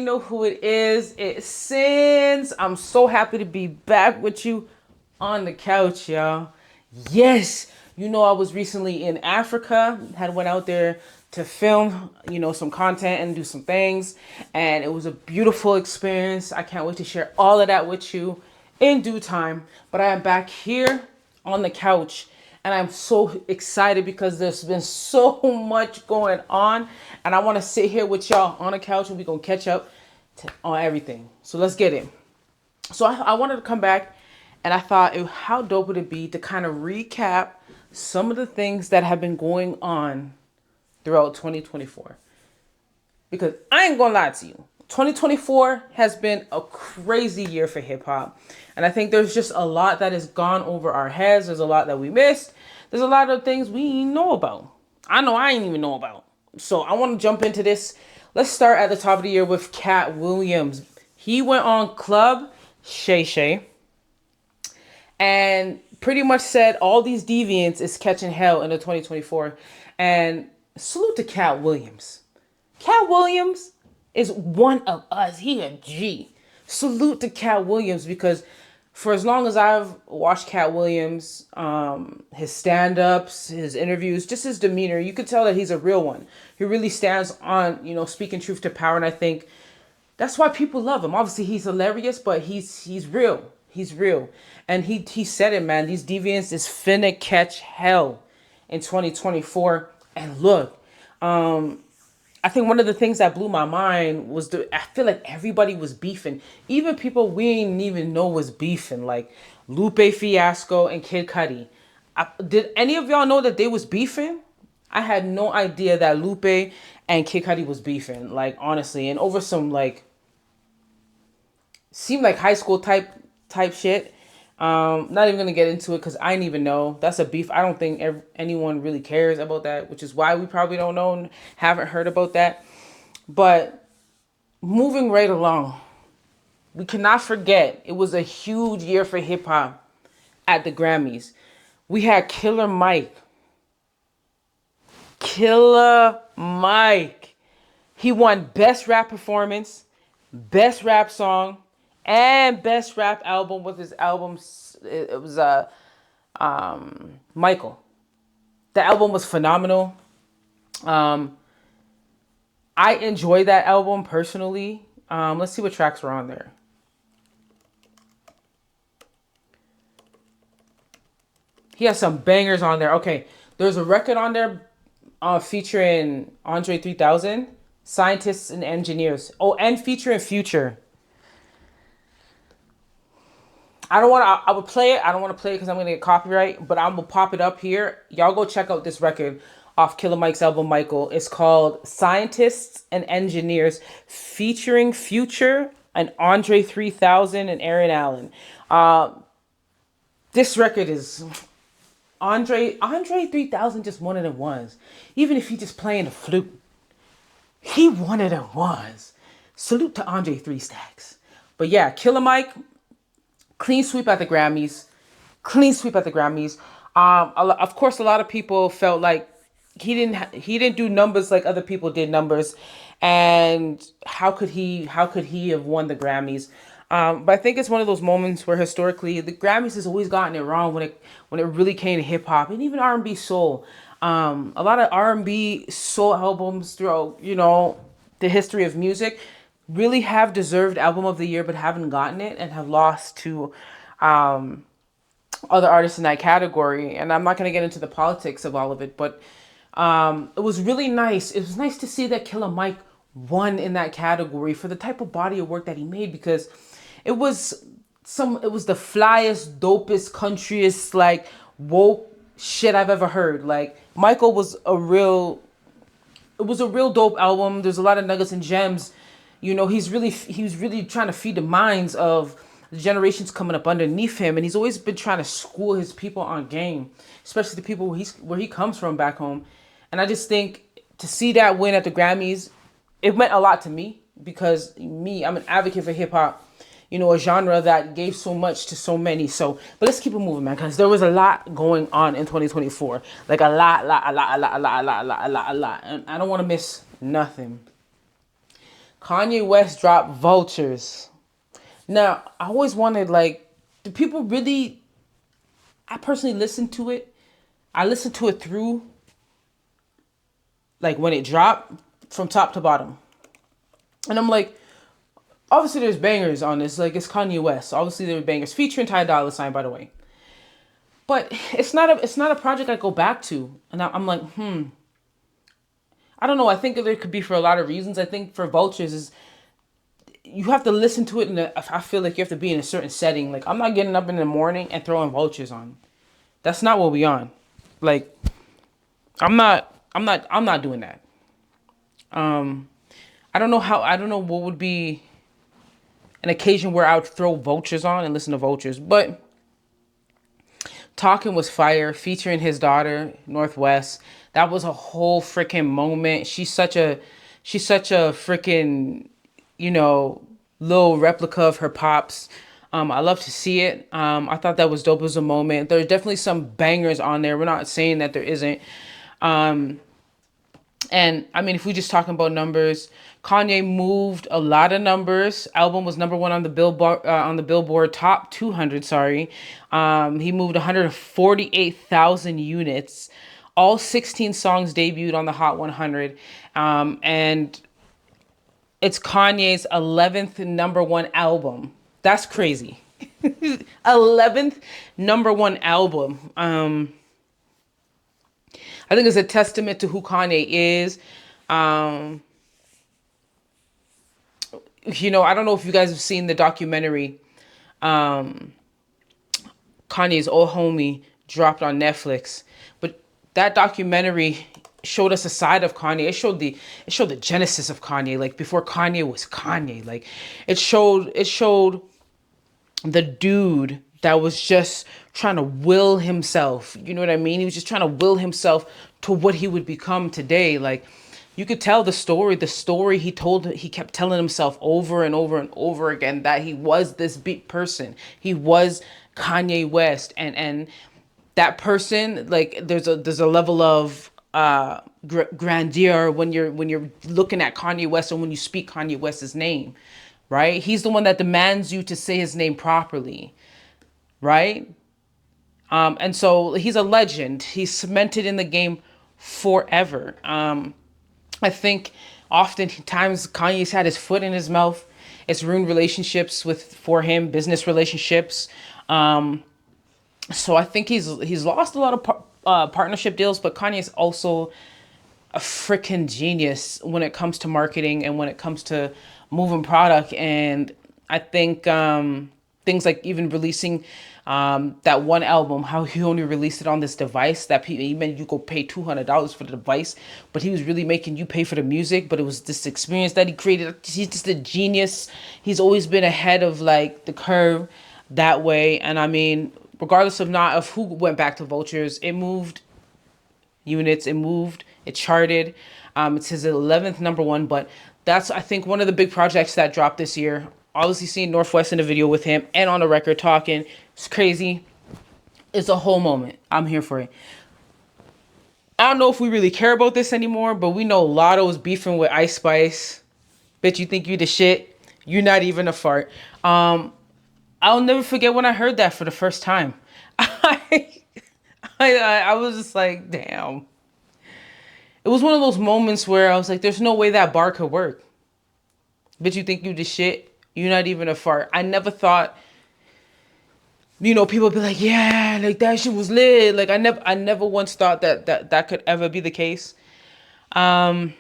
You know who it is. It's Sins. I'm so happy to be back with you on the couch, y'all. Yes, you know I was recently in Africa. Had went out there to film, some content and do some things, and it was a beautiful experience. I can't wait to share all of that with you in due time. But I am back here on the couch and I'm so excited because there's been so much going on and I want to sit here with y'all on the couch and we're going to catch up on everything. So let's get it. So I wanted to come back and I thought, how dope would it be to kind of recap some of the things that have been going on throughout 2024? Because I ain't gonna lie to you, 2024 has been a crazy year for hip hop. And I think there's just a lot that has gone over our heads. There's a lot that we missed. There's a lot of things we ain't know about. I know I ain't even know about. So I want to jump into this. Let's start at the top of the year with Cat Williams. He went on Club Shay Shay and pretty much said all these deviants is catching hell in the 2024. And salute to Cat Williams. Cat Williams is one of us. He a G. Salute to Cat Williams because for as long as I've watched Cat Williams, his stand-ups, his interviews, just his demeanor, you could tell that he's a real one. He really stands on, speaking truth to power. And I think that's why people love him. Obviously, he's hilarious, but he's real. He's real. And he said it, man. These deviants is finna catch hell in 2024. And look, I think one of the things that blew my mind was I feel like everybody was beefing. Even people we didn't even know was beefing, like Lupe Fiasco and Kid Cudi. Did any of y'all know that they was beefing? I had no idea that Lupe and Kid Cudi was beefing, like honestly, and over some like seemed like high school type shit. Not even gonna get into it because I didn't even know. That's a beef. I don't think anyone really cares about that, which is why we probably don't know and haven't heard about that. But moving right along, we cannot forget it was a huge year for hip hop at the Grammys. We had Killer Mike. Killer Mike. He won Best Rap Performance, Best Rap Song, and Best Rap Album with his album. It was Michael. The album was phenomenal. I enjoy that album personally. Let's see what tracks were on there. He has some bangers on there. Okay, there's a record on there featuring Andre 3000, Scientists and Engineers. Oh, and featuring Future. I would play it. I don't want to play it because I'm going to get copyright, but I'm going to pop it up here. Y'all go check out this record off Killer Mike's album, Michael. It's called Scientists and Engineers featuring Future and Andre 3000 and Aaron Allen. This record is Andre 3000 just one of them ones. Even if he just playing the flute, he one of them ones. Salute to Andre 3 Stacks. But yeah, Killer Mike, clean sweep at the Grammys. Clean sweep at the Grammys. Of course, a lot of people felt like he didn't do numbers like other people did numbers, and how could he have won the Grammys? But I think it's one of those moments where historically the Grammys has always gotten it wrong when it really came to hip hop and even R&B soul. A lot of R&B soul albums throughout the history of music really have deserved album of the year but haven't gotten it and have lost to other artists in that category. And I'm not going to get into the politics of all of it, but it was really nice. It was nice to see that Killer Mike won in that category for the type of body of work that he made, because it was the flyest, dopest, countryest, like woke shit I've ever heard. Like Michael was a real dope album. There's a lot of nuggets and gems. He's really trying to feed the minds of the generations coming up underneath him, and he's always been trying to school his people on game, especially the people where he comes from back home. And I just think to see that win at the Grammys, it meant a lot to me because I'm an advocate for hip hop, a genre that gave so much to so many. So, but let's keep it moving, man, because there was a lot going on in 2024, like a lot, and I don't want to miss nothing. Kanye West dropped Vultures. Now, I always wondered, like, do people really... I personally listened to it. I listened to it through, like, when it dropped, from top to bottom. And I'm like, obviously there's bangers on this. Like, it's Kanye West. Obviously there were bangers. Featuring Ty Dolla $ign, by the way. But it's not a project I go back to. And I'm like, I don't know. I think there could be for a lot of reasons. I think for Vultures is you have to listen to it I feel like you have to be in a certain setting. Like, I'm not getting up in the morning and throwing Vultures on. That's not what we on. Like, I'm not doing that. I don't know what would be an occasion where I would throw Vultures on and listen to Vultures, but Talking was fire, featuring his daughter, Northwest. That was a whole freaking moment. She's such a freaking, little replica of her pops. I love to see it. I thought that was dope as a moment. There's definitely some bangers on there. We're not saying that there isn't. And I mean, if we just talking about numbers, Kanye moved a lot of numbers. Album was number one on the Billboard Top 200. Sorry, he moved 148,000 units. All 16 songs debuted on the Hot 100, and it's Kanye's 11th number one album. That's crazy. 11th number one album. I think it's a testament to who Kanye is. I don't know if you guys have seen the documentary. Kanye's Old Homie dropped on Netflix, but that documentary showed us a side of Kanye. It showed the genesis of Kanye, like before Kanye was Kanye. Like it showed the dude that was just trying to will himself. You know what I mean? He was just trying to will himself to what he would become today. Like, you could tell the story he kept telling himself over and over and over again that he was this big person. He was Kanye West. And that person, like, there's a level of grandeur when you're looking at Kanye West and when you speak Kanye West's name, right? He's the one that demands you to say his name properly, right? And so he's a legend. He's cemented in the game forever. I think oftentimes Kanye's had his foot in his mouth. It's ruined relationships for him, business relationships. So I think he's lost a lot of partnership deals, but Kanye's also a freaking genius when it comes to marketing and when it comes to moving product. And I think things like even releasing that one album, how he only released it on this device that even you go pay $200 for the device, but he was really making you pay for the music. But it was this experience that he created. He's just a genius. He's always been ahead of like the curve that way. And I mean, regardless of who went back to Vultures, it moved units, it charted. It's his 11th number one, but that's, I think, one of the big projects that dropped this year. Obviously seeing Northwest in the video with him and on the record talking, it's crazy. It's a whole moment. I'm here for it. I don't know if we really care about this anymore, but we know Lotto's beefing with Ice Spice. Bitch, you think you the shit? You're not even a fart. I'll never forget when I heard that for the first time. I was just like, damn. It was one of those moments where I was like, there's no way that bar could work. Bitch, you think you the shit? You're not even a fart. I never thought, people be like, yeah, like that shit was lit. Like I never once thought that could ever be the case. But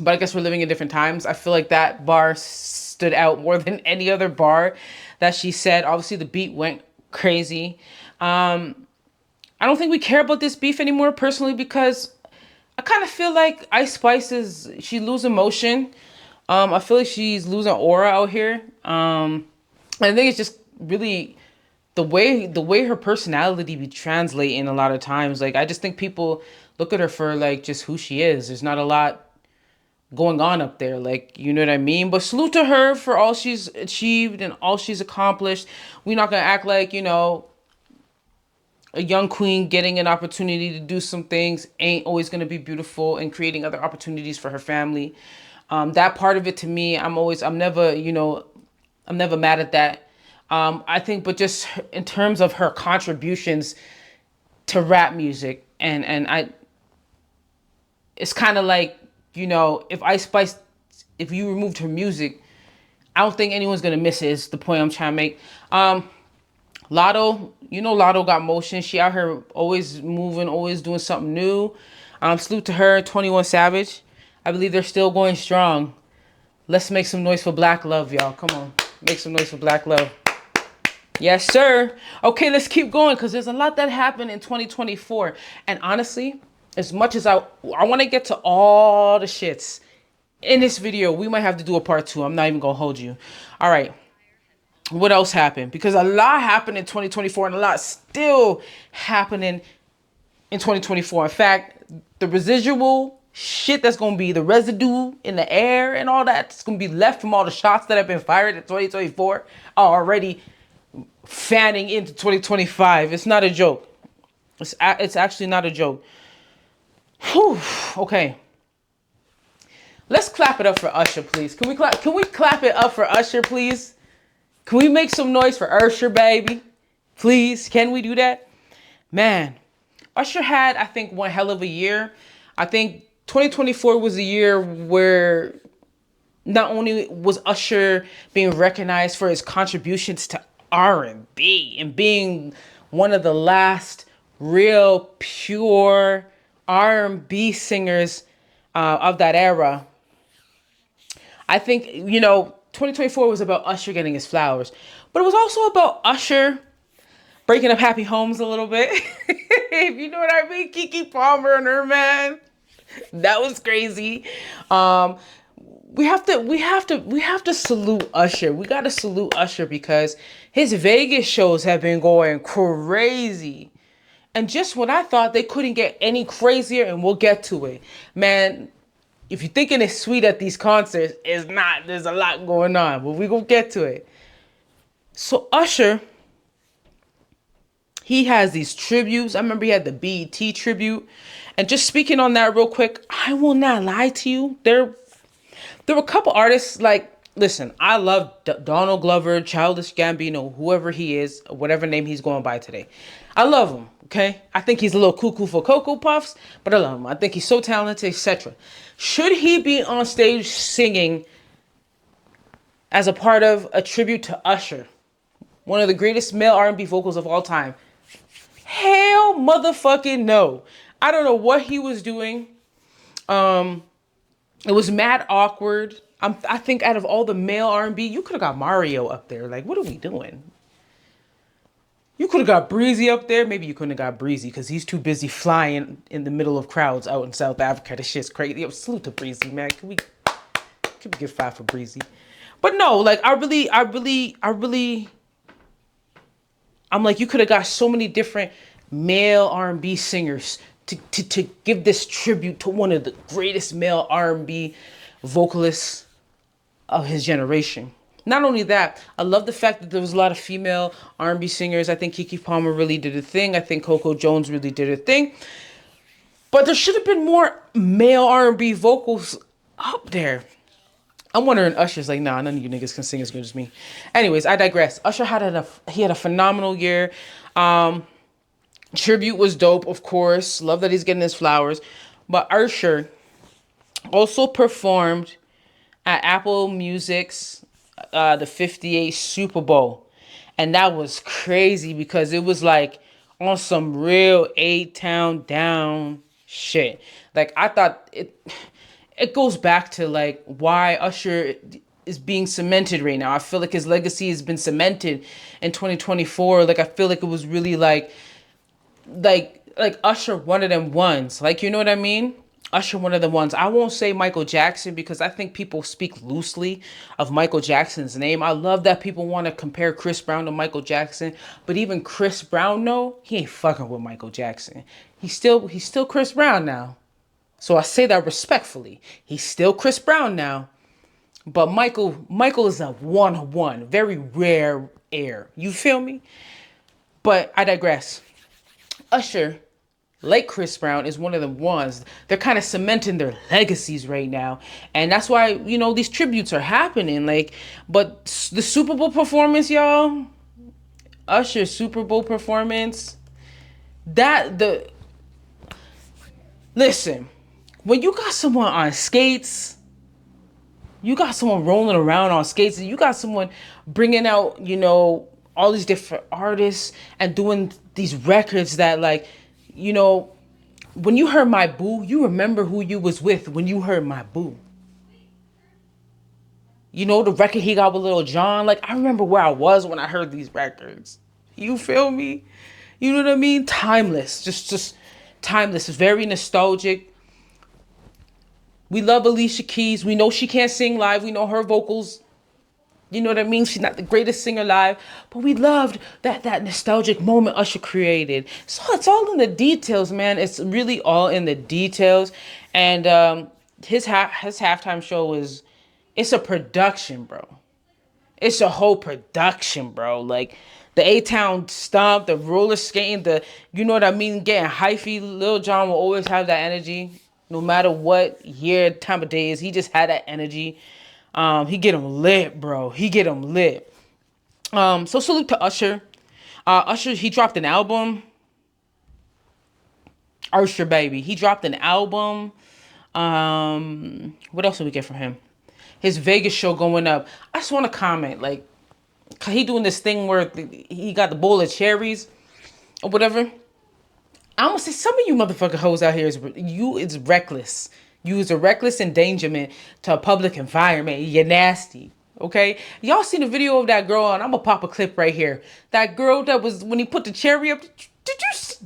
I guess we're living in different times. I feel like that bar stood out more than any other bar that she said. Obviously the beat went crazy. I don't think we care about this beef anymore personally, because I kind of feel like Ice Spice she losing motion. I feel like she's losing aura out here. I think it's just really the way her personality be translating a lot of times. Like, I just think people look at her for like just who she is. There's not a lot going on up there. Like, you know what I mean? But salute to her for all she's achieved and all she's accomplished. We're not going to act like, a young queen getting an opportunity to do some things ain't always going to be beautiful and creating other opportunities for her family. That part of it to me, I'm never, I'm never mad at that. I think, but just in terms of her contributions to rap music, and it's kind of like, if Ice Spice, if you removed her music, I don't think anyone's gonna miss it. Is the point I'm trying to make. Lotto, Lotto got motion. She out here always moving, always doing something new. Salute to her. 21 Savage. I believe they're still going strong. Let's make some noise for Black Love, y'all. Come on, make some noise for Black Love. Yes, sir. Okay, let's keep going because there's a lot that happened in 2024. And honestly, as much as I want to get to all the shits in this video, we might have to do a part 2. I'm not even going to hold you. All right. What else happened? Because a lot happened in 2024 and a lot still happening in 2024. In fact, the residual shit that's going to be the residue in the air and all that's going to be left from all the shots that have been fired in 2024 are already fanning into 2025. It's not a joke. It's actually not a joke. Whew. Okay. Let's clap it up for Usher, please. Can we clap it up for Usher, please? Can we make some noise for Usher, baby? Please, can we do that? Man, Usher had, I think, one hell of a year. I think 2024 was a year where not only was Usher being recognized for his contributions to R&B and being one of the last real pure R&B singers of that era. I think, 2024 was about Usher getting his flowers, but it was also about Usher breaking up happy homes a little bit. If you know what I mean, Keke Palmer and her man, that was crazy. We have to salute Usher. We got to salute Usher because his Vegas shows have been going crazy. And just when I thought they couldn't get any crazier, and we'll get to it, man, if you're thinking it's sweet at these concerts, it's not. There's a lot going on, but we gonna get to it. So Usher, he has these tributes. I remember he had the BET tribute. And just speaking on that real quick, I will not lie to you. There were a couple artists like, listen, I love Donald Glover, Childish Gambino, whoever he is, whatever name he's going by today. I love him, okay? I think he's a little cuckoo for Cocoa Puffs, but I love him. I think he's so talented, etc. Should he be on stage singing as a part of a tribute to Usher, one of the greatest male R&B vocals of all time? Hell motherfucking no. I don't know what he was doing. It was mad awkward. I think out of all the male R&B, you could have got Mario up there. Like, what are we doing? You could have got Breezy up there. Maybe you couldn't have got Breezy because he's too busy flying in the middle of crowds out in South Africa. This shit's crazy. Yo, salute to Breezy, man. Can we get 5 for Breezy? But no, like, I'm like, you could have got so many different male R&B singers to give this tribute to one of the greatest male R&B vocalists of his generation. Not only that, I love the fact that there was a lot of female R&B singers. I think Keke Palmer really did a thing. I think Coco Jones really did a thing. But there should have been more male R&B vocals up there. I'm wondering, Usher's like, nah, none of you niggas can sing as good as me. Anyways, I digress. Usher had a phenomenal year. Tribute was dope, of course. Love that he's getting his flowers. But Usher also performed at Apple Music's the 58 Super Bowl. And that was crazy because it was like on some real A-Town down shit. Like, I thought it goes back to like why Usher is being cemented right now. I feel like his legacy has been cemented in 2024. Like, I feel like it was really like Usher one of them ones. Like, you know what I mean? Usher one of the ones. I won't say Michael Jackson because I think people speak loosely of Michael Jackson's name. I love that people want to compare Chris Brown to Michael Jackson, but even Chris Brown, no, he ain't fucking with Michael Jackson. He's still Chris Brown now. So I say that respectfully. He's still Chris Brown now. But Michael is a one-on-one, very rare air. You feel me? But I digress. Usher like Chris Brown is one of the ones. They're kind of cementing their legacies right now. And that's why, you know, these tributes are happening. Like, but the Super Bowl performance, y'all, Usher's Super Bowl performance, that the listen, when you got someone on skates, you got someone rolling around on skates, and you got someone bringing out, you know, all these different artists and doing these records that, like, you know, when you heard My Boo, you remember who you was with when you heard My Boo. You know, the record he got with Lil Jon, like, I remember where I was when I heard these records. You feel me? You know what I mean? Timeless. Just timeless. Very nostalgic. We love Alicia Keys. We know she can't sing live. We know her vocals, you know what I mean? She's not the greatest singer live, but we loved that nostalgic moment Usher created. So it's all in the details, man. It's really all in the details. And his halftime show it's a production, bro. It's a whole production, bro. Like the A-Town stomp, the roller skating, you know what I mean, getting hyphy. Lil Jon will always have that energy, no matter what year, time of day is. He just had that energy. He get him lit, bro. He get him lit. So salute to Usher. Usher, he dropped an album. Usher, baby. He dropped an album. What else did we get from him? His Vegas show going up. I just want to comment, like, he doing this thing where he got the bowl of cherries or whatever. I'm gonna say some of you motherfucking hoes out here it's reckless. You is a reckless endangerment to a public environment. You're nasty. Okay? Y'all seen the video of that girl, and I'm gonna pop a clip right here. That girl that was when he put the cherry up.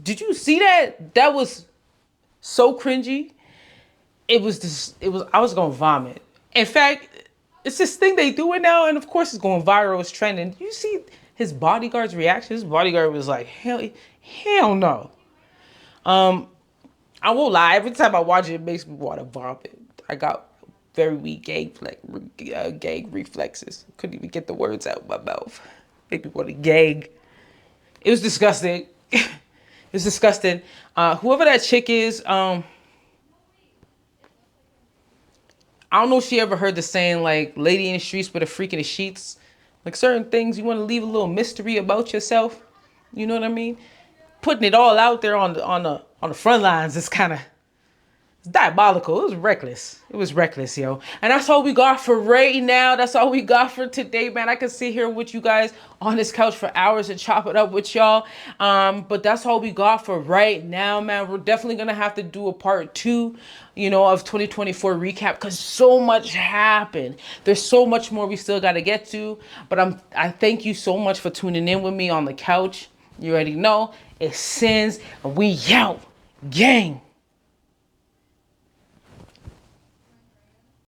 Did you see that? That was so cringy. It was I was gonna vomit. In fact, it's this thing they doing now, and of course it's going viral, it's trending. You see his bodyguard's reaction? His bodyguard was like, hell no. I won't lie. Every time I watch it, it makes me want to vomit. I got very weak gag reflexes. Couldn't even get the words out of my mouth. Make me want to gag. It was disgusting. It was disgusting. Whoever that chick is, I don't know if she ever heard the saying, like, lady in the streets with a freak in the sheets. Like, certain things you want to leave a little mystery about yourself. You know what I mean? Putting it all out there on the front lines is kind of diabolical. It was reckless. It was reckless, yo. And that's all we got for right now. That's all we got for today, man. I could sit here with you guys on this couch for hours and chop it up with y'all. But that's all we got for right now, man. We're definitely going to have to do a part 2, you know, of 2024 recap, because so much happened. There's so much more we still got to get to. But I thank you so much for tuning in with me on the couch. You already know it's Sins, and we out, gang.